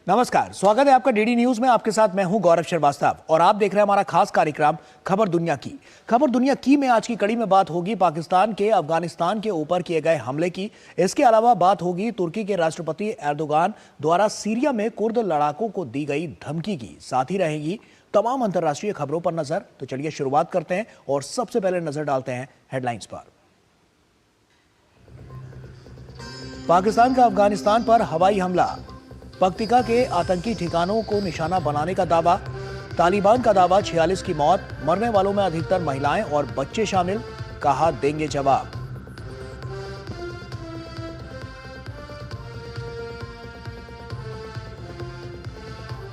नमस्कार, स्वागत है आपका डीडी न्यूज में। आपके साथ मैं हूं गौरव श्रीवास्तव और आप देख रहे हैं हमारा खास कार्यक्रम खबर दुनिया की। खबर दुनिया की में आज की कड़ी में बात होगी पाकिस्तान के अफगानिस्तान के ऊपर किए गए हमले की। इसके अलावा बात होगी तुर्की के राष्ट्रपति एर्दोगान द्वारा सीरिया में कुर्द लड़ाकों को दी गई धमकी की। साथ ही रहेगी तमाम अंतर्राष्ट्रीय खबरों पर नजर। तो चलिए शुरुआत करते हैं और सबसे पहले नजर डालते हैं हेडलाइंस पर। पाकिस्तान का अफगानिस्तान पर हवाई हमला, पक्तिका के आतंकी ठिकानों को निशाना बनाने का दावा। तालिबान का दावा 46 की मौत, मरने वालों में अधिकतर महिलाएं और बच्चे शामिल, कहा देंगे जवाब।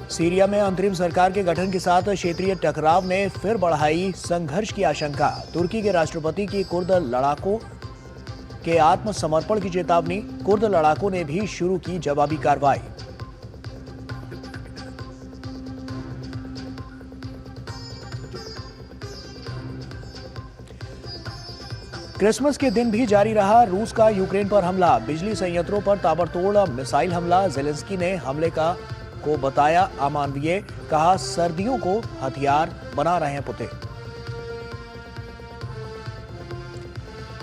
सीरिया में अंतरिम सरकार के गठन के साथ क्षेत्रीय टकराव ने फिर बढ़ाई संघर्ष की आशंका। तुर्की के राष्ट्रपति की कुर्द लड़ाकों के आत्मसमर्पण की चेतावनी। कुर्द लड़ाकों ने भी शुरू की जवाबी कार्रवाई। क्रिसमस के दिन भी जारी रहा रूस का यूक्रेन पर हमला। बिजली संयंत्रों पर ताबड़तोड़ मिसाइल हमला। जेलेंस्की ने हमले को बताया अमानवीय, कहा सर्दियों को हथियार बना रहे हैं पुतिन।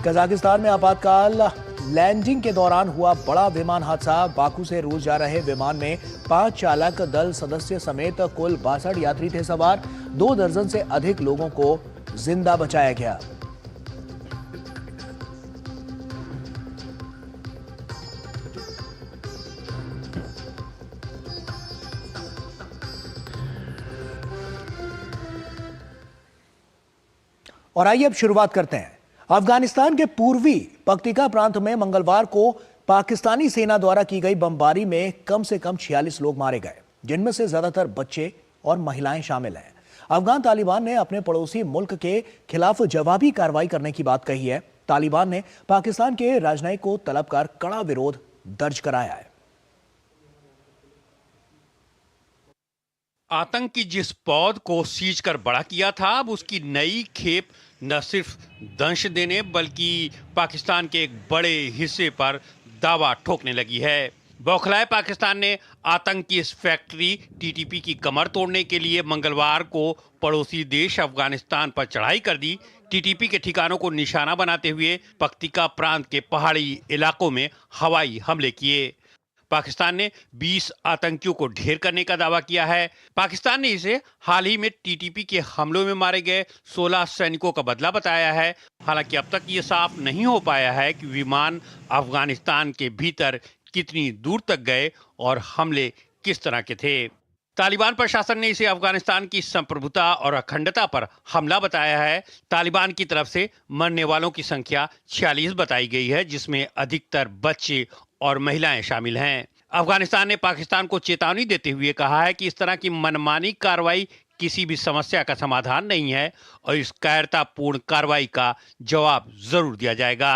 कजाकिस्तान में आपातकाल लैंडिंग के दौरान हुआ बड़ा विमान हादसा। बाकू से रूस जा रहे विमान में 5 चालक दल सदस्य समेत कुल 62 यात्री थे सवार। 2 दर्जन से अधिक लोगों को जिंदा बचाया गया। और आइए अब शुरुआत करते हैं। अफगानिस्तान के पूर्वी पक्तिका प्रांत में मंगलवार को पाकिस्तानी सेना द्वारा की गई बमबारी में कम से कम 46 लोग मारे गए, जिनमें से ज्यादातर बच्चे और महिलाएं शामिल हैं। अफगान तालिबान ने अपने पड़ोसी मुल्क के खिलाफ जवाबी कार्रवाई करने की बात कही है। तालिबान ने पाकिस्तान के राजनयिक को तलब कर कड़ा विरोध दर्ज कराया है। आतंक की जिस पौध को सींच कर बड़ा किया था, अब उसकी नई खेप न सिर्फ दंश देने बल्कि पाकिस्तान के एक बड़े हिस्से पर दावा ठोकने लगी है। बौखलाए पाकिस्तान ने आतंक की इस फैक्ट्री टीटीपी की कमर तोड़ने के लिए मंगलवार को पड़ोसी देश अफगानिस्तान पर चढ़ाई कर दी। टीटीपी के ठिकानों को निशाना बनाते हुए पक्तिका प्रांत के पहाड़ी इलाकों में हवाई हमले किए। पाकिस्तान ने 20 आतंकियों को ढेर करने का दावा किया है। पाकिस्तान ने इसे हाल ही में टीटीपी के हमलों में मारे गए 16 सैनिकों का बदला बताया है। हालांकि अब तक ये साफ नहीं हो पाया है कि विमान अफगानिस्तान के भीतर कितनी दूर तक गए और हमले किस तरह के थे। तालिबान प्रशासन ने इसे अफगानिस्तान की संप्रभुता और अखंडता पर हमला बताया है। तालिबान की तरफ से मरने वालों की संख्या 46 बताई गई है, जिसमें अधिकतर बच्चे और महिलाएं शामिल हैं। अफगानिस्तान ने पाकिस्तान को चेतावनी देते हुए कहा है कि इस तरह की मनमानी कार्रवाई किसी भी समस्या का समाधान नहीं है और इस कायरतापूर्ण कार्रवाई का जवाब जरूर दिया जाएगा।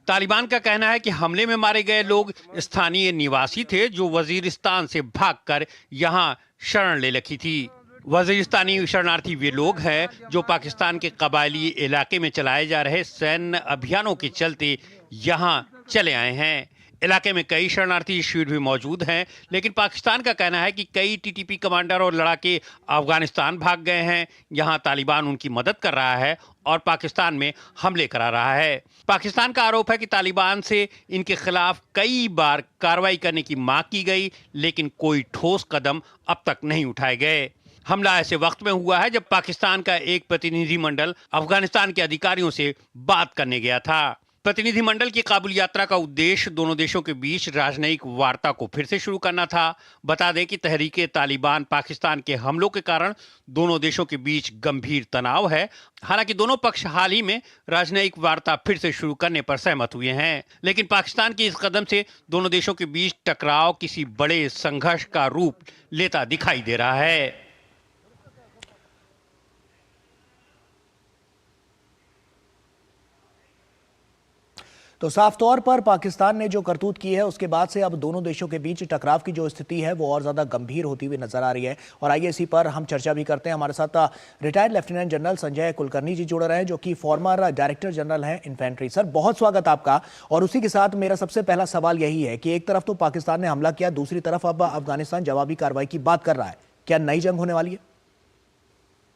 तालिबान का कहना है कि हमले में मारे गए लोग स्थानीय निवासी थे जो वजीरिस्तान से भागकर यहां शरण ले रखी थी। वजीरिस्तानी शरणार्थी वे लोग हैं जो पाकिस्तान के कबायली इलाके में चलाए जा रहे सैन्य अभियानों के चलते यहां चले आए हैं। इलाके में कई शरणार्थी शिविर भी मौजूद हैं, लेकिन पाकिस्तान का कहना है कि कई टीटीपी कमांडर और लड़ाके अफगानिस्तान भाग गए हैं। यहां तालिबान उनकी मदद कर रहा है और पाकिस्तान में हमले करा रहा है। पाकिस्तान का आरोप है कि तालिबान से इनके खिलाफ कई बार कार्रवाई करने की मांग की गई, लेकिन कोई ठोस कदम अब तक नहीं उठाए गए। हमला ऐसे वक्त में हुआ है जब पाकिस्तान का एक प्रतिनिधिमंडल अफगानिस्तान के अधिकारियों से बात करने गया था। प्रतिनिधिमंडल की काबुल यात्रा का उद्देश्य दोनों देशों के बीच राजनयिक वार्ता को फिर से शुरू करना था। बता दें कि तहरीके तालिबान पाकिस्तान के हमलों के कारण दोनों देशों के बीच गंभीर तनाव है। हालांकि दोनों पक्ष हाल ही में राजनयिक वार्ता फिर से शुरू करने पर सहमत हुए हैं, लेकिन पाकिस्तान के इस कदम से दोनों देशों के बीच टकराव किसी बड़े संघर्ष का रूप लेता दिखाई दे रहा है। तो साफ तौर पर पाकिस्तान ने जो करतूत की है उसके बाद से अब दोनों देशों के बीच टकराव की जो स्थिति है वो और ज्यादा गंभीर होती हुई नजर आ रही है। और आइए इसी पर हम चर्चा भी करते हैं। हमारे साथ retired lieutenant general Sanjay Kulkarni ji जुड़ रहे हैं, जो कि फॉर्मर डायरेक्टर जनरल हैं इन्फेंट्री। सर, बहुत स्वागत आपका। और उसी के साथ मेरा सबसे पहला सवाल यही है कि एक तरफ तो पाकिस्तान ने हमला किया, दूसरी तरफ अब अफगानिस्तान जवाबी कार्रवाई की बात कर रहा है। क्या नई जंग होने वाली है?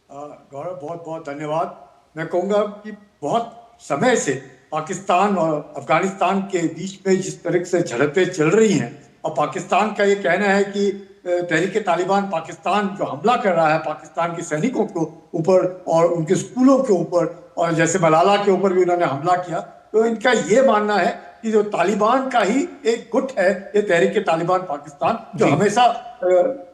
गौरव, बहुत बहुत धन्यवाद। मैं कहूँगा कि बहुत समय से पाकिस्तान और अफगानिस्तान के बीच में जिस तरह से झड़पें चल रही हैं, और पाकिस्तान का ये कहना है कि तहरीक तालिबान पाकिस्तान जो हमला कर रहा है पाकिस्तान के सैनिकों के ऊपर और उनके स्कूलों के ऊपर, और जैसे मलाला के ऊपर भी उन्होंने हमला किया, तो इनका ये मानना है कि जो तालिबान का ही एक गुट है ये तहरीक तालिबान पाकिस्तान, जो हमेशा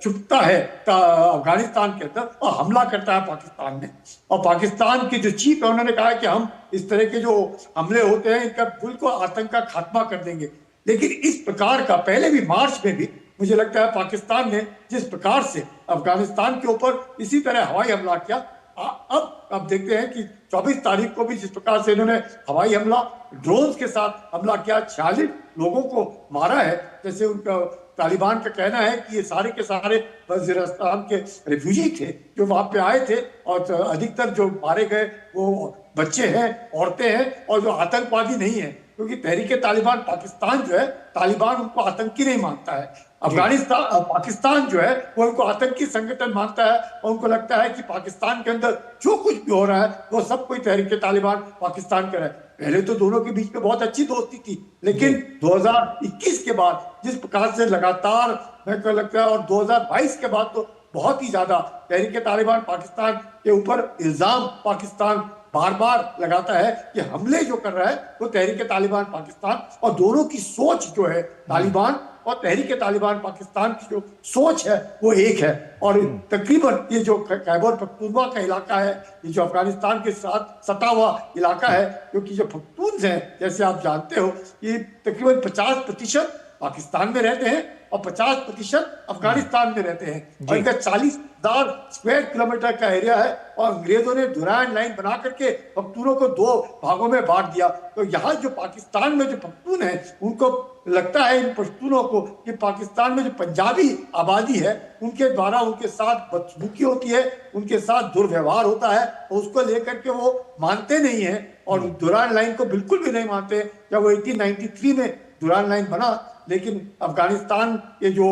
छुपता है अफगानिस्तान के अंदर और हमला करता है पाकिस्तान में। और पाकिस्तान के जो चीफ है उन्होंने कहा कि हम इस तरह के जो हमले होते हैं इनका बिल्कुल आतंक का खात्मा कर देंगे। लेकिन इस प्रकार का पहले भी मार्च में भी मुझे लगता है पाकिस्तान ने जिस प्रकार से अफगानिस्तान के ऊपर इसी तरह हवाई हमला किया, अब देखते हैं कि 24 तारीख को भी जिस प्रकार से इन्होंने हवाई हमला ड्रोन्स के साथ हमला किया, 46 लोगों को मारा है। जैसे उनका तालिबान का कहना है कि ये सारे के सारे वजीरिस्तान के रिफ्यूजी थे जो वहां पे आए थे, और अधिकतर जो मारे गए वो बच्चे हैं, औरतें हैं, और जो आतंकवादी नहीं है, क्योंकि तहरीक तालिबान पाकिस्तान जो है, तालिबान उनको आतंकी नहीं मानता है। अफगानिस्तान पाकिस्तान जो है वो उनको आतंकी संगठन मानता है, और उनको लगता है कि पाकिस्तान के अंदर जो कुछ भी हो रहा है वो सब कोई तहरीक तालिबान पाकिस्तान कर रहा है। पहले तो दोनों के बीच में बहुत अच्छी दोस्ती थी, लेकिन 2021 के बाद जिस प्रकार से लगातार मेरे को लगता है, और 2022 के बाद तो बहुत ही ज्यादा तहरीक तालिबान पाकिस्तान के ऊपर इल्जाम पाकिस्तान बार बार लगाता है कि हमले जो कर रहा है वो तहरीक तालिबान पाकिस्तान, और दोनों की सोच जो है तालिबान और तहरीक तालिबान पाकिस्तान की जो सोच है वो एक है। और तकरीबन ये जो खैबर पख्तूनख्वा का इलाका है, ये जो अफगानिस्तान के साथ सटा हुआ इलाका है, क्योंकि जो पख्तून हैं जैसे आप जानते हो ये तकरीबन 50% पाकिस्तान में रहते हैं और 50% अफगानिस्तान में रहते हैं, और इनका 40,000 स्क्वायर किलोमीटर का एरिया है। और अंग्रेजों ने दुरान लाइन बना करके पख्तूनों को 2 भागों में बांट दिया। तो यहाँ जो पाकिस्तान में जो पख्तून है उनको लगता है, इन पश्तूनों को, कि पाकिस्तान में जो पंजाबी आबादी है उनके द्वारा उनके साथ बदसलूकी होती है, उनके साथ दुर्व्यवहार होता है, और उसको लेकर के वो मानते नहीं है, और दुरान लाइन को बिल्कुल भी नहीं मानते। जब वो 1893 में दुरान लाइन बना, लेकिन अफगानिस्तान के जो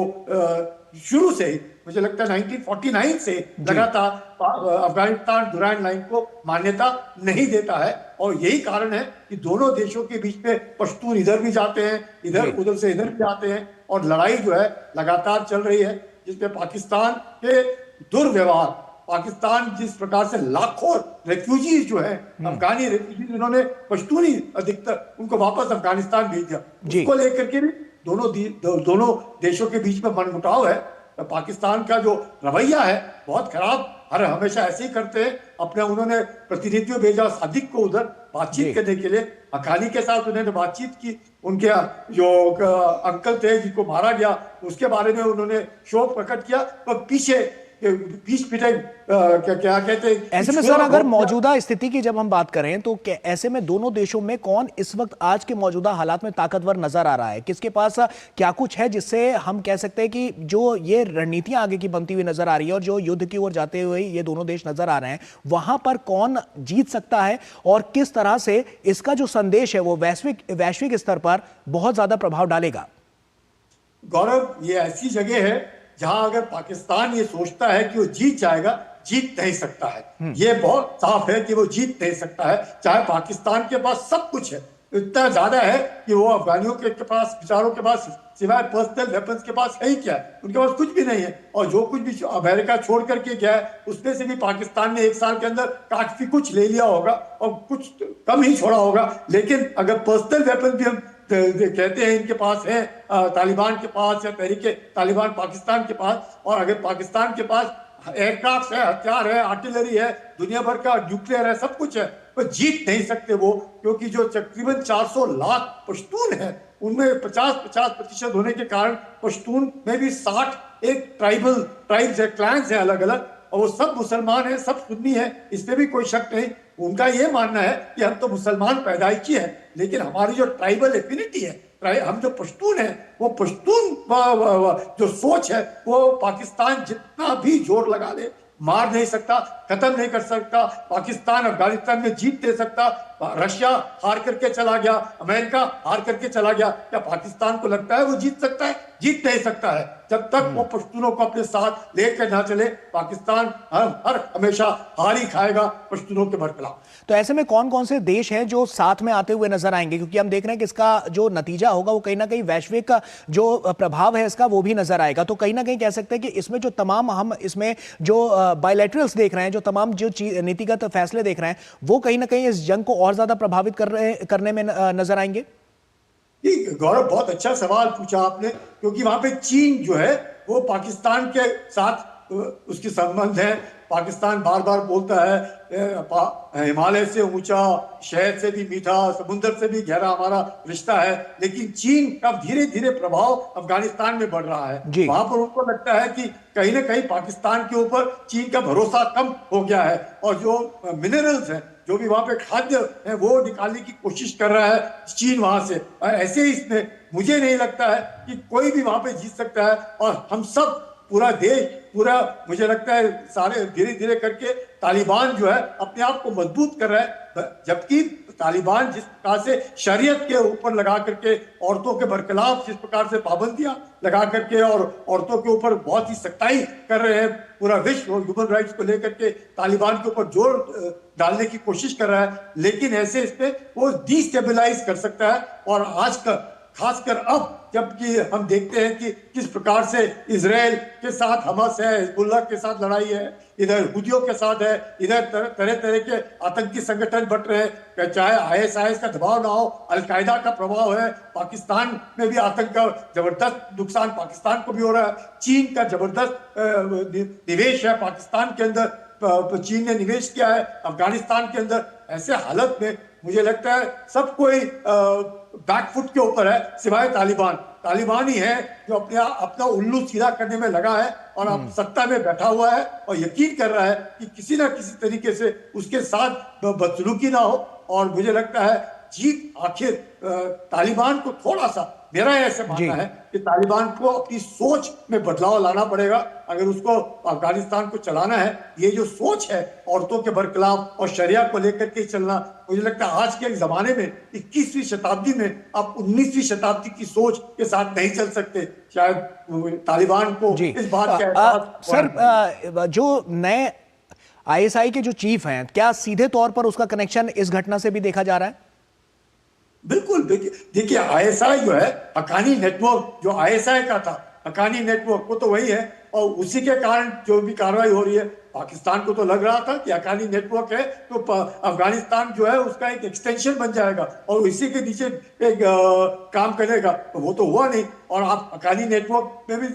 शुरू से मुझे लगता है 1949 से लगातार अफगानिस्तान दुरान लाइन को मान्यता नहीं देता है। और यही कारण है कि दोनों देशों के बीच में पश्तून इधर भी जाते हैं, इधर उधर से इधर भी आते हैं, और लड़ाई जो है लगातार चल रही है, जिसमें पाकिस्तान के दुर्व्यवहार, पाकिस्तान जिस प्रकार से लाखों रेफ्यूजीज जो है अफगानी रेफ्यूजीज, उन्होंने पश्तूनी अधिकतर उनको वापस अफगानिस्तान भेज दिया, उसको लेकर के भी दोनों देशों के बीच में मनमुटाव है। तो पाकिस्तान का जो रवैया है बहुत खराब, हमेशा ऐसे ही करते हैं। अपने उन्होंने प्रतिनिधियों भेजा सादिक को उधर बातचीत करने के लिए, हक्कानी के साथ उन्होंने बातचीत की, उनके जो अंकल थे जिनको मारा गया उसके बारे में उन्होंने शोक प्रकट किया, और पीछे बीच पिटाई क्या कहते हैं। ऐसे में सर, अगर मौजूदा स्थिति की जब हम बात करें तो ऐसे में दोनों देशों में कौन इस वक्त आज के मौजूदा हालात में ताकतवर नजर आ रहा है? किसके पास क्या कुछ है जिससे हम कह सकते हैं कि जो ये रणनीतियां आगे की बनती हुई नजर आ रही है और जो युद्ध की ओर जाते हुए ये दोनों देश नजर आ रहे हैं, वहां पर कौन जीत सकता है और किस तरह से इसका जो संदेश है वो वैश्विक स्तर पर बहुत ज्यादा प्रभाव डालेगा? गौरव, ये ऐसी जगह है जहां अगर पाकिस्तान ये सोचता है कि वो जीत जाएगा, जीत नहीं सकता है। ये बहुत साफ है कि वो जीत नहीं सकता है, चाहे पाकिस्तान के पास सब कुछ है, इतना ज्यादा है कि वो अफगानियों के पास, बेचारों के पास सिवाय पर्सनल वेपन्स के पास है ही क्या, उनके पास कुछ भी नहीं है। और जो कुछ भी अमेरिका छोड़ करके गया है उसमें से भी पाकिस्तान ने 1 साल के अंदर काफी कुछ ले लिया होगा और कुछ कम ही छोड़ा होगा। लेकिन अगर पर्सनल वेपन भी हम कहते हैं इनके पास है, तालिबान के पास या तहरीक तालिबान पाकिस्तान के पास, और अगर पाकिस्तान के पास एयरक्राफ्ट है, हथियार है, आर्टिलरी है, दुनिया भर का न्यूक्लियर है, सब कुछ है, पर जीत नहीं सकते वो, क्योंकि जो तकरीबन 400 लाख पश्तून है उनमें 50% होने के कारण पश्तून में भी 60 एक ट्राइब्स है, क्लैंस है अलग अलग, और वो सब मुसलमान हैं, सब सुन्नी है, इसमें भी कोई शक नहीं। उनका ये मानना है कि हम तो मुसलमान पैदाइशी है, लेकिन हमारी जो ट्राइबल एफिनिटी है, हम जो पश्तून है, वो पश्तून जो सोच है, वो पाकिस्तान जितना भी जोर लगा ले मार नहीं सकता, खत्म नहीं कर सकता। पाकिस्तान अफगानिस्तान में जीत दे सकता। रशिया हार करके चला गया, अमेरिका हार करके चला गया, क्या पाकिस्तान को लगता है वो जीत सकता है? जीत नहीं सकता है। जब तक वो पश्तूनों को अपने साथ लेकर ना चले, पाकिस्तान हर हमेशा हार ही खाएगा पश्तूनों के बरखिलाफ। तो ऐसे में कौन कौन से देश हैं जो साथ में आते हुए नजर आएंगे, क्योंकि हम देख रहे हैं कि इसका जो नतीजा होगा वो कहीं ना कहीं वैश्विक का जो प्रभाव है इसका वो भी नजर आएगा। तो कहीं ना कहीं कह सकते हैं कि इसमें जो तमाम हम इसमें जो बायलैटरल्स देख रहे हैं, जो तमाम जो नीतिगत फैसले देख रहे हैं, वो कहीं ना कहीं इस जंग को और ज्यादा प्रभावित करने में नजर आएंगे। गौरव, बहुत अच्छा सवाल पूछा आपने, क्योंकि वहां पे चीन जो है वो पाकिस्तान के साथ उसके संबंध है। पाकिस्तान बार बार बोलता है हिमालय से ऊंचा, शहद से भी मीठा, समुद्र से भी गहरा हमारा रिश्ता है, लेकिन चीन का धीरे धीरे प्रभाव अफगानिस्तान में बढ़ रहा है। वहां पर उनको लगता है कि कहीं ना कहीं पाकिस्तान के ऊपर चीन का भरोसा कम हो गया है, और जो मिनरल्स हैं, जो भी वहां पे खाद्य है, वो निकालने की कोशिश कर रहा है चीन वहां से। ऐसे ही इसमें मुझे नहीं लगता है कि कोई भी वहां पे जीत सकता है, और हम सब पूरा देश पूरा, मुझे लगता है सारे धीरे धीरे करके तालिबान जो है अपने आप को मजबूत कर रहा है। जबकि तालिबान जिस प्रकार से शरीयत के ऊपर लगा करके औरतों के बरखिलाफ जिस प्रकार से पाबंदियां लगा करके और औरतों के ऊपर बहुत ही सख्ताई कर रहे हैं, पूरा विश्व ह्यूमन राइट्स को लेकर के तालिबान के ऊपर जोर डालने की कोशिश कर रहा है, लेकिन ऐसे इस पे वो डिस्टेबलाइज कर सकता है। और आज का खासकर अब जबकि हम देखते हैं कि किस प्रकार से इजराइल के साथ हमास है, हिजबुल्लाह के साथ लड़ाई है, इधर हुदियों के साथ है, इधर तरह तरह के आतंकी संगठन बट रहे हैं, चाहे आईएसआईएस का दबाव ना हो, अलकायदा का प्रभाव है, पाकिस्तान में भी आतंक का जबरदस्त नुकसान पाकिस्तान को भी हो रहा है, चीन का जबरदस्त निवेश है पाकिस्तान के अंदर, चीन ने निवेश किया है अफगानिस्तान के अंदर। ऐसे हालत में मुझे लगता है सब कोई बैकफुट के ऊपर है, सिवाय तालिबान ही है जो अपना उल्लू सीधा करने में लगा है, और अब सत्ता में बैठा हुआ है और यकीन कर रहा है कि किसी ना किसी तरीके से उसके साथ बदसलूकी ना हो। और मुझे लगता है जीत आखिर तालिबान को थोड़ा सा, मेरा ऐसे मानना है कि तालिबान को अपनी सोच में बदलाव लाना पड़ेगा अगर उसको अफगानिस्तान को चलाना है। ये जो सोच है औरतों के बरखिलाफ और शरिया को लेकर के चलना, मुझे लगता है आज के जमाने में 21वीं शताब्दी में आप 19वीं शताब्दी की सोच के साथ नहीं चल सकते। शायद तालिबान को इस बात का सर, जो नए आईएसआई के जो चीफ हैं, क्या सीधे तौर पर उसका कनेक्शन इस घटना से भी देखा जा रहा है? बिल्कुल, देखिए आईएसआई जो है, हक्कानी नेटवर्क जो आईएसआई का था, हक्कानी नेटवर्क वो तो वही है, और उसी के कारण जो भी कार्रवाई हो रही है, पाकिस्तान को तो लग रहा था कि हक्कानी नेटवर्क है तो अफगानिस्तान जो है उसका एक एक्सटेंशन बन जाएगा और इसी के नीचे एक काम करेगा, तो वो तो हुआ नहीं। और आप हक्कानी नेटवर्क में भी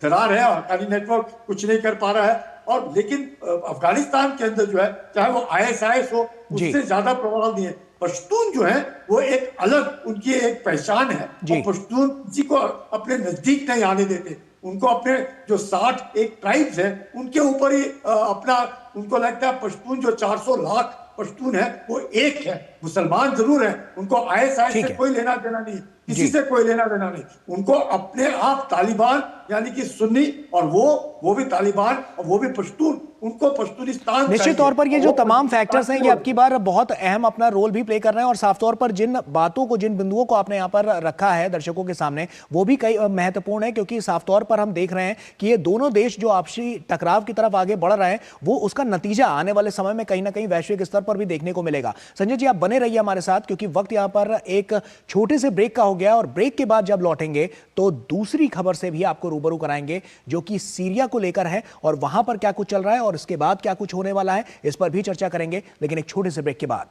दरार है, हक्कानी नेटवर्क कुछ नहीं कर पा रहा है। और लेकिन अफगानिस्तान के अंदर जो है, चाहे वो आईएसआईएस हो, उससे ज्यादा प्रभाव नहीं है। पश्तून जो है वो एक अलग उनकी एक पहचान है, और पश्तून किसी को अपने नजदीक नहीं आने देते। उनको अपने जो 60 एक ट्राइब्स है उनके ऊपर ही अपना, उनको लगता है पश्तून जो 400 लाख पश्तून है वो एक है, मुसलमान जरूर है, उनको आईएसआई से कोई लेना देना नहीं, किसी से कोई लेना देना नहीं। उनको अपने आप तालिबान यानी कि सुन्नी, और वो भी तालिबान और वो भी पश्तून, उनको पश्तूनिस्तान निश्चित तौर पर ये जो तमाम फैक्टर्स हैं ये आपकी बार बहुत अहम अपना रोल भी प्ले कर रहे हैं। और साफ तौर पर जिन बातों को, जिन बिंदुओं को आपने यहाँ पर रखा है दर्शकों के सामने, वो भी कई महत्वपूर्ण है, क्योंकि साफ तौर पर हम देख रहे हैं कि ये दोनों देश जो आपसी टकराव की तरफ आगे बढ़ रहे हैं, वो उसका नतीजा आने वाले समय में कहीं ना कहीं वैश्विक स्तर पर भी देखने को मिलेगा। संजय जी, आप बने रहिए हमारे साथ, क्योंकि वक्त यहाँ पर एक छोटे से ब्रेक का हो गया, और ब्रेक के बाद जब लौटेंगे तो दूसरी खबर से भी आपको रूबरू कराएंगे, जो कि सीरिया को लेकर है, और वहां पर क्या कुछ चल रहा है और इसके बाद क्या कुछ होने वाला है, इस पर भी चर्चा करेंगे, लेकिन एक छोटे से ब्रेक के बाद।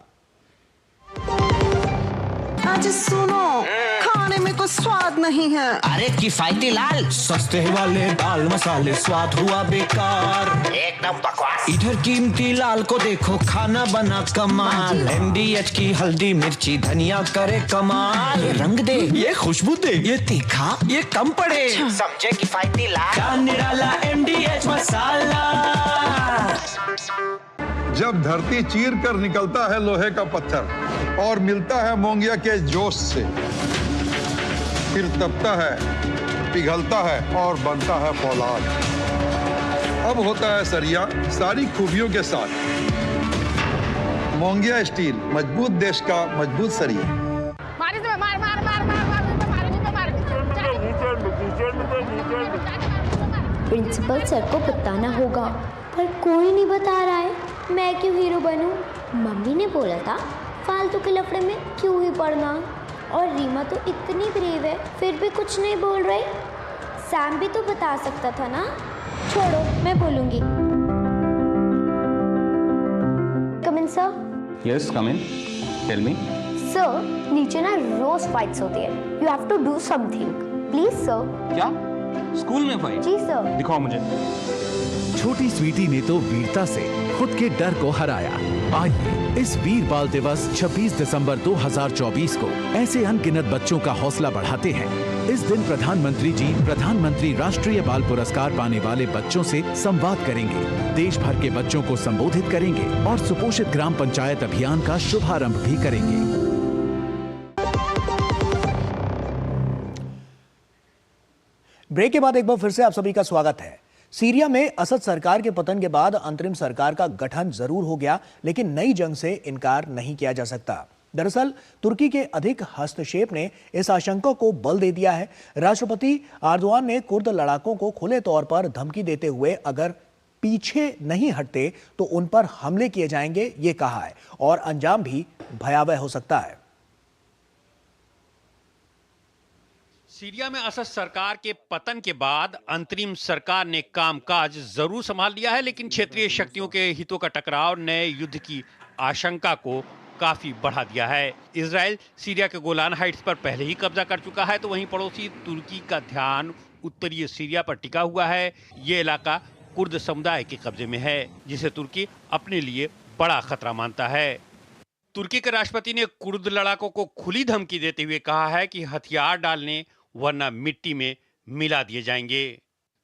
आज सुनो, खाने में कोई स्वाद नहीं है। अरे किफायती लाल, सस्ते वाले दाल मसाले, स्वाद हुआ बेकार, एकदम बकवास। इधर कीमती लाल को देखो, खाना बना कमाल, MDH की हल्दी मिर्ची धनिया करे कमाल। ये रंग दे, ये खुशबू दे, ये तीखा, ये कम पड़े, समझे किफायती लाल, निराला MDH मसाला। जब धरती चीर कर निकलता है लोहे का पत्थर और मिलता है मोंगिया के जोश से, फिर तपता है, पिघलता है और बनता है फौलाद। अब होता है सरिया सारी खूबियों के साथ। मोंगिया स्टील, मजबूत देश का मजबूत सरिया। प्रिंसिपल सर को बताना होगा, पर कोई नहीं बता रहा है। मैं क्यों हीरो बनूं? मम्मी ने बोला था फालतू के लफड़े में क्यों ही पढ़ना। और रीमा तो इतनी ब्रेव है, फिर भी कुछ नहीं बोल रही। सैम भी तो बता सकता था ना। छोड़ो, मैं बोलूंगी। Come in sir. Yes come in, tell me. Sir, नीचे ना रोज फाइट्स होती है। You have to do something please sir. क्या स्कूल में फाइट? जी सर। दिखाओ मुझे। छोटी स्वीटी ने तो वीरता से खुद के डर को हराया। आइए इस वीर बाल दिवस 26 दिसंबर 2024 को ऐसे अनगिनत बच्चों का हौसला बढ़ाते हैं। इस दिन प्रधानमंत्री जी प्रधानमंत्री राष्ट्रीय बाल पुरस्कार पाने वाले बच्चों से संवाद करेंगे, देश भर के बच्चों को संबोधित करेंगे और सुपोषित ग्राम पंचायत अभियान का शुभारंभ भी करेंगे। ब्रेक के बाद एक बार फिर से आप सभी का स्वागत है। सीरिया में असद सरकार के पतन के बाद अंतरिम सरकार का गठन जरूर हो गया, लेकिन नई जंग से इनकार नहीं किया जा सकता। दरअसल तुर्की के अधिक हस्तक्षेप ने इस आशंका को बल दे दिया है। राष्ट्रपति एर्दोआन ने कुर्द लड़ाकों को खुले तौर पर धमकी देते हुए अगर पीछे नहीं हटते तो उन पर हमले किए जाएंगे, ये कहा है, और अंजाम भी भयावह हो सकता है। सीरिया में असद सरकार के पतन के बाद अंतरिम सरकार ने कामकाज जरूर संभाल लिया है, लेकिन क्षेत्रीय शक्तियों के हितों का टकराव नए युद्ध की आशंका को काफी बढ़ा दिया है। इजराइल सीरिया के गोलान हाइट्स पर पहले ही कब्जा कर चुका है, तो वहीं पड़ोसी तुर्की का ध्यान उत्तरीय सीरिया पर टिका हुआ है। ये इलाका कुर्द समुदाय के कब्जे में है, जिसे तुर्की अपने लिए बड़ा खतरा मानता है। तुर्की के राष्ट्रपति ने कुर्द लड़ाकों को खुली धमकी देते हुए कहा है कि हथियार डालने वरना मिट्टी में मिला दिए जाएंगे।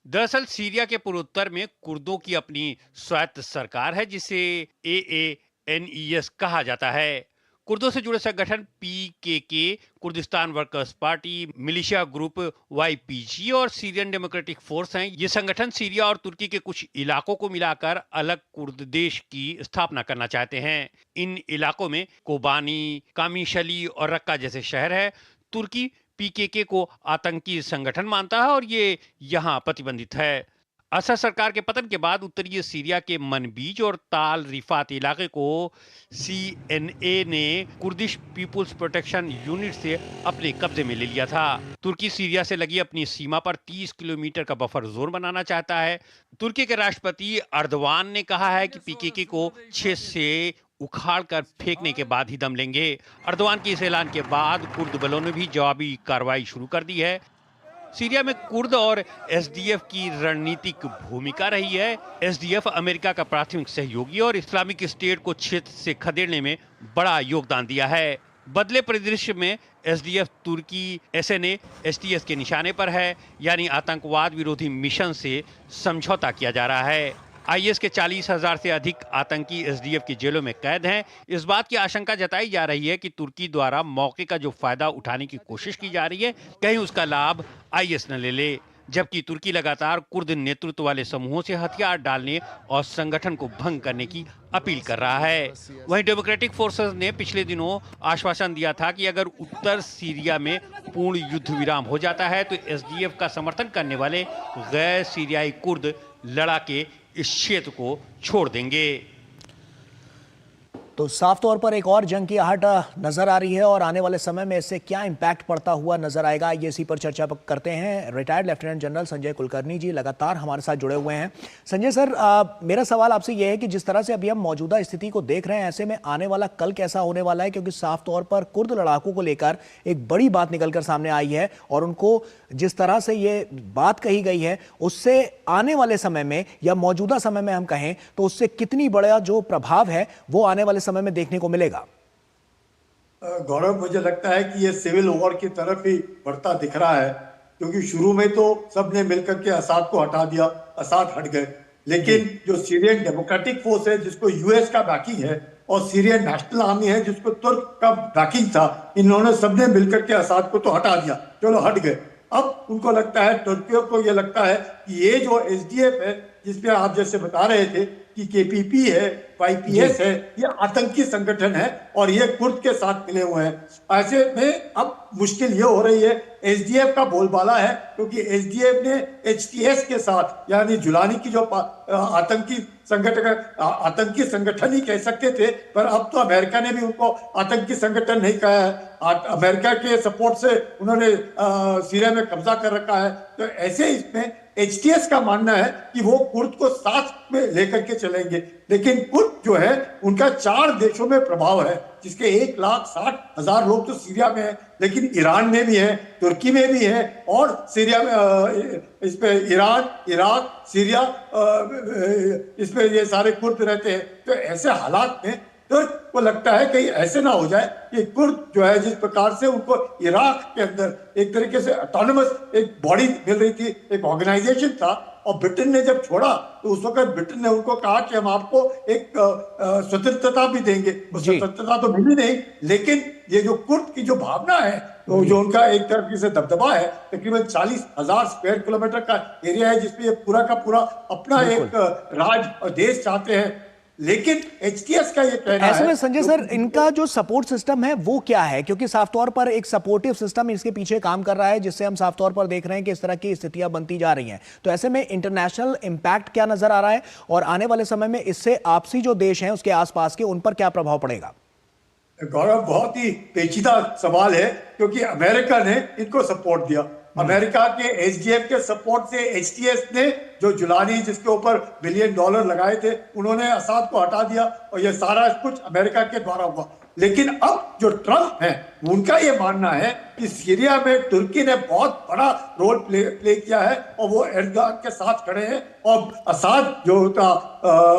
दरअसल सीरिया के पूर्वोत्तर में कुर्दों की अपनी स्वायत्त सरकार है, जिसे AANES कहा जाता है। कुर्दों से जुड़े संगठन PKK, Kurdistan workers party, militia group YPG और सीरियन डेमोक्रेटिक फोर्स हैं। ये संगठन सीरिया और तुर्की के कुछ इलाकों को मिलाकर अलग कुर्द देश की स्थापना करना चाहते हैं। इन इलाकों में कोबानी, कामिशली और रक्का जैसे शहर है। तुर्की PKK को आतंकी संगठन मानता है और ये यहाँ प्रतिबंधित है। असद सरकार के पतन के बाद उत्तरीय सीरिया के मनबीज और ताल रिफात इलाके को CNA ने कुर्दिश पीपुल्स प्रोटेक्शन यूनिट से अपने कब्जे में ले लिया था। तुर्की सीरिया से लगी अपनी सीमा पर 30 किलोमीटर का बफर जोन बनाना चाहता है। तुर्की के राष्ट्रपति एर्दोआन ने कहा है कि PKK को 6 से उखाड़ कर फेंकने के बाद ही दम लेंगे। एर्दोआन के इस ऐलान के बाद कुर्द बलों ने भी जवाबी कार्रवाई शुरू कर दी है। सीरिया में कुर्द और SDF की रणनीतिक भूमिका रही है। SDF अमेरिका का प्राथमिक सहयोगी और इस्लामिक स्टेट को क्षेत्र से खदेड़ने में बड़ा योगदान दिया है। बदले परिदृश्य में SDF तुर्की SNA STS के निशाने पर है, यानी आतंकवाद विरोधी मिशन से समझौता किया जा रहा है। IS के 40,000 से अधिक आतंकी SDF की जेलों में कैद हैं। इस बात की आशंका जताई जा रही है कि तुर्की द्वारा मौके का जो फायदा उठाने की कोशिश की जा रही है, कहीं उसका लाभ IS न ले ले। जबकि तुर्की लगातार कुर्द नेतृत्व वाले समूहों से हथियार डालने और संगठन को भंग करने की अपील कर रहा है। वहीं डेमोक्रेटिक फोर्सेस ने पिछले दिनों आश्वासन दिया था कि अगर उत्तर सीरिया में पूर्ण युद्ध विराम हो जाता है तो SDF का समर्थन करने वाले गैर सीरियाई कुर्द लड़ाके इस क्षेत्र को छोड़ देंगे। तो साफ तौर पर एक और जंग की आहट नजर आ रही है और आने वाले समय में इससे क्या इंपैक्ट पड़ता हुआ नजर आएगा, ये इसी पर चर्चा करते हैं। Retired lieutenant general Sanjay Kulkarni ji लगातार हमारे साथ जुड़े हुए हैं। संजय सर, मेरा सवाल आपसे यह है कि जिस तरह से अभी हम मौजूदा स्थिति को देख रहे हैं, ऐसे में आने वाला कल कैसा होने वाला है, क्योंकि साफ तौर पर कुर्द लड़ाकों को लेकर एक बड़ी बात निकलकर सामने आई है और उनको जिस तरह से ये बात कही गई है उससे आने वाले समय में या मौजूदा समय में हम कहें तो उससे कितनी बड़ा जो प्रभाव है वो आने वाले समय में देखने को मिलेगा। गौरव, मुझे लगता है कि ये सिविल वॉर की तरफ ही बढ़ता दिख रहा है, क्योंकि शुरू में तो सबने मिलकर के असाद को हटा दिया, असाद हट गए, लेकिन जो सीरियन डेमोक्रेटिक फोर्स है जिसको यूएस का बैकिंग है और सीरियन नेशनल आर्मी है जिसको तुर्क का बैकिंग था, इन्होंने सबने मिलकर के असाद को तो हटा दिया, चलो हट गए। अब उनको लगता है, तुर्कियों को ये लगता है कि ये जो एसडीएफ है जिसपे आप जैसे बता रहे थे कि केपीपी है, वाईपीएस है, ये आतंकी संगठन है और ये कुर्द के साथ मिले हुए हैं। ऐसे में अब मुश्किल ये हो रही है, एसडीएफ का बोलबाला है क्योंकि एसडीएफ ने एचटीएस के साथ, यानी जुलानी की जो आतंकी संगठन ही कह सकते थे, पर अब तो अमेरिका ने भी उनको आतंकी संगठन नहीं कहा है। अमेरिका के सपोर्ट से उन्होंने सीरिया में कब्जा कर रखा है। तो ऐसे इसमें एचटीएस का मानना है कि वो कुर्द को साथ में लेकर के चलेंगे, लेकिन कुर्द जो है उनका 4 देशों में प्रभाव है, जिसके 1,60,000 लोग तो सीरिया में है, लेकिन ईरान में भी है, तुर्की में भी है और सीरिया में, इसमें ईरान, इराक, सीरिया, इसमें ये सारे कुर्द रहते हैं। तो ऐसे हालात में तुर्क को लगता है कहीं ऐसे ना हो जाए कि कुर्द जो है, जिस प्रकार से उनको इराक के अंदर एक तरीके से ऑटोनमस एक बॉडी मिल रही थी, एक ऑर्गेनाइजेशन था, और ब्रिटेन ने जब छोड़ा तो उस वक्त ब्रिटेन ने उनको कहा कि हम आपको एक स्वतंत्रता भी देंगे। स्वतंत्रता तो मिली नहीं, लेकिन ये जो कुर्द की जो भावना है, तो जो उनका एक तरीके से दबदबा है, तकरीबन 40,000 स्क्वायर किलोमीटर का एरिया है जिसमें ये पूरा का पूरा अपना एक राज और देश चाहते हैं। लेकिन एचटीएस का ये कहना है, ऐसे में संजय सर, इनका जो सपोर्ट सिस्टम है वो क्या है? क्योंकि साफ तौर पर एक सपोर्टिव सिस्टम इसके पीछे काम कर रहा है, जिससे हम साफ तौर पर देख रहे हैं कि इस तरह की स्थितियां बनती जा रही हैं। तो ऐसे में इंटरनेशनल इंपैक्ट क्या नजर आ रहा है और आने वाले समय में इससे आपसी जो देश हैं उसके आसपास के, उन पर क्या प्रभाव पड़ेगा? गौरव, बहुत ही पेचीदा सवाल है क्योंकि अमेरिका ने इनको सपोर्ट दिया। अमेरिका के एसडीएफ के सपोर्ट से एचटीएस ने, जो जुलानी जिसके ऊपर $1 बिलियन लगाए थे, उन्होंने असाद को हटा दिया और ये सारा कुछ अमेरिका के द्वारा हुआ। लेकिन अब जो ट्रंप है उनका ये मानना है कि सीरिया में तुर्की ने बहुत बड़ा रोल प्ले किया है और वो एर्दोगान के साथ खड़े हैं, और असाद जो था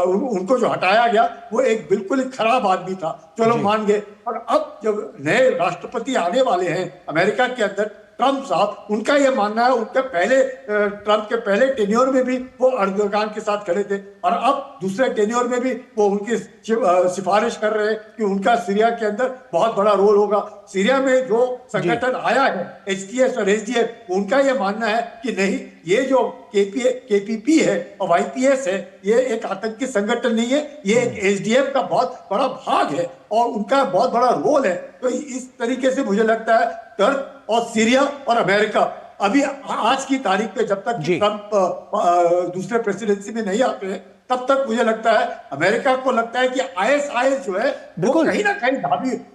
उनको जो हटाया गया वो एक बिल्कुल ही खराब आदमी था, चलो मान गए। और अब जब नए राष्ट्रपति आने वाले हैं अमेरिका के अंदर, ट्रंप साहब, उनका ये मानना है, उनके पहले ट्रंप के पहले टेन्योर में भी वो एर्दोगान के साथ खड़े थे और अब दूसरे टेन्योर में भी वो उनकी सिफारिश कर रहे हैं कि उनका सीरिया के अंदर बहुत बड़ा रोल होगा। सीरिया में जो संगठन आया है एचटीएस और एसडीएफ, उनका ये मानना है कि नहीं, ये जो केपीपी है और वाईपीएस है, ये एक आतंकी संगठन नहीं है, ये एक एसडीएफ का बहुत बड़ा भाग है और उनका बहुत बड़ा रोल है। तो इस तरीके से मुझे लगता है तुर्क और सीरिया और अमेरिका अभी आज की तारीख पे, जब तक ट्रंप दूसरे प्रेसिडेंसी में नहीं आते हैं, तब तक मुझे लगता है अमेरिका को लगता है कि आईएसआईएस जो है वो कहीं ना कहीं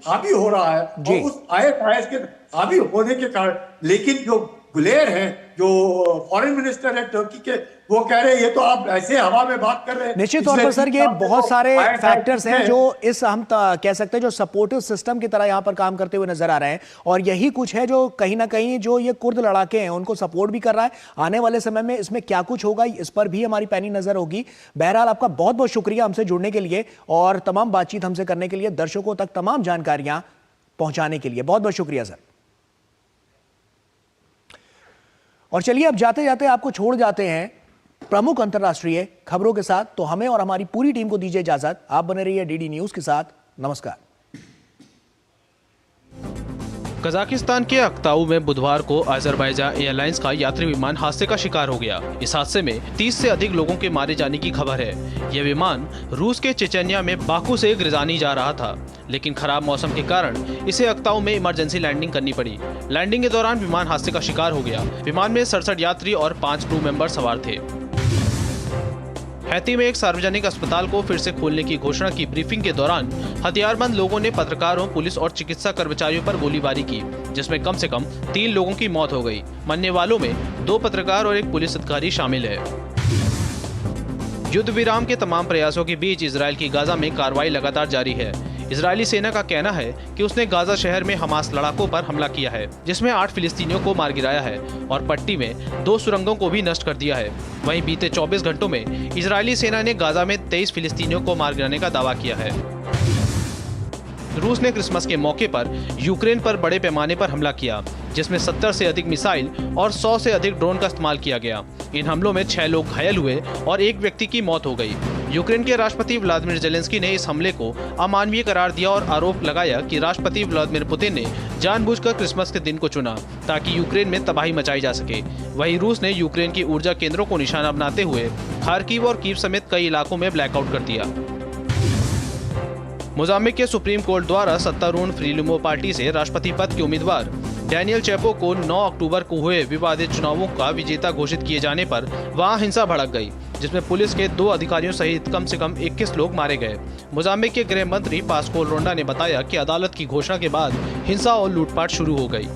हावी हो रहा है, और उस आईएसआईएस के हावी होने के कारण, लेकिन जो गुलेर हैं, जो फॉरेन मिनिस्टर है टर्की के, वो कह रहे हैं ये तो आप ऐसे हवा में बात कर रहे हैं। निश्चित तौर पर सर, ये बहुत सारे फैक्टर्स हैं जो इस हम कह सकते हैं जो सपोर्टिव सिस्टम की तरह यहां पर काम करते हुए नजर आ रहे हैं, और यही कुछ है जो कहीं ना कहीं जो ये कुर्द लड़ाके हैं उनको सपोर्ट भी कर रहा है। आने वाले समय में इसमें क्या कुछ होगा, इस पर भी हमारी पैनी नजर होगी। बहरहाल आपका बहुत बहुत शुक्रिया हमसे जुड़ने के लिए और तमाम बातचीत हमसे करने के लिए, दर्शकों तक तमाम जानकारियां पहुंचाने के लिए बहुत बहुत शुक्रिया सर। और चलिए अब जाते जाते आपको छोड़ जाते हैं प्रमुख अंतर्राष्ट्रीय खबरों के साथ। तो हमें और हमारी पूरी टीम को दीजिए इजाजत। आप बने रहिए डीडी न्यूज के साथ। नमस्कार। कजाकिस्तान के अक्ताऊ में बुधवार को अजरबैजान एयरलाइंस का यात्री विमान हादसे का शिकार हो गया। इस हादसे में 30 से अधिक लोगों के मारे जाने की खबर है। यह विमान रूस के चेचन्या में बाकू से ग्रिजानी जा रहा था, लेकिन खराब मौसम के कारण इसे अक्ताऊ में इमरजेंसी लैंडिंग करनी पड़ी। लैंडिंग के दौरान विमान हादसे का शिकार हो गया। विमान में 67 यात्री और 5 क्रू मेंबर सवार थे। हैती में एक सार्वजनिक अस्पताल को फिर से खोलने की घोषणा की ब्रीफिंग के दौरान हथियारबंद लोगों ने पत्रकारों, पुलिस और चिकित्सा कर्मचारियों पर गोलीबारी की, जिसमें कम से कम 3 लोगों की मौत हो गई। मरने वालों में 2 पत्रकार और 1 पुलिस अधिकारी शामिल है। युद्ध विराम के तमाम प्रयासों के बीच इजरायल की गाजा में कार्रवाई लगातार जारी है। इजरायली सेना का कहना है कि उसने गाजा शहर में हमास लड़ाकों पर हमला किया है, जिसमें 8 फिलिस्तीनियों को मार गिराया है और पट्टी में 2 सुरंगों को भी नष्ट कर दिया है। वहीं बीते 24 घंटों में इजरायली सेना ने गाजा में 23 फिलिस्तीनियों को मार गिराने का दावा किया है। रूस ने क्रिसमस के मौके पर यूक्रेन पर बड़े पैमाने पर हमला किया, जिसमें 70 से अधिक मिसाइल और 100 से अधिक ड्रोन का इस्तेमाल किया गया। इन हमलों में 6 लोग घायल हुए और 1 व्यक्ति की मौत हो गई। यूक्रेन के राष्ट्रपति व्लादिमीर जेलेंस्की ने इस हमले को अमानवीय करार दिया और आरोप लगाया कि राष्ट्रपति व्लादिमीर पुतिन ने जानबूझकर क्रिसमस के दिन को चुना ताकि यूक्रेन में तबाही मचाई जा सके। वहीं रूस ने यूक्रेन की ऊर्जा केंद्रों को निशाना बनाते हुए खार्किव और कीव समेत कई इलाकों में ब्लैकआउट कर दिया। मोजाम्बिक के सुप्रीम कोर्ट द्वारा सत्तारूढ़ फ्रीलिमो पार्टी से राष्ट्रपति पद के उम्मीदवार डैनियल चैपो को 9 अक्टूबर को हुए विवादित चुनावों का विजेता घोषित किए जाने पर वहां हिंसा भड़क गई, जिसमें पुलिस के 2 अधिकारियों सहित कम से कम 21 लोग मारे गए। मोजाम्बिक के गृह मंत्री पास्कोल रोंडा ने बताया कि अदालत की घोषणा के बाद हिंसा और लूटपाट शुरू हो गई।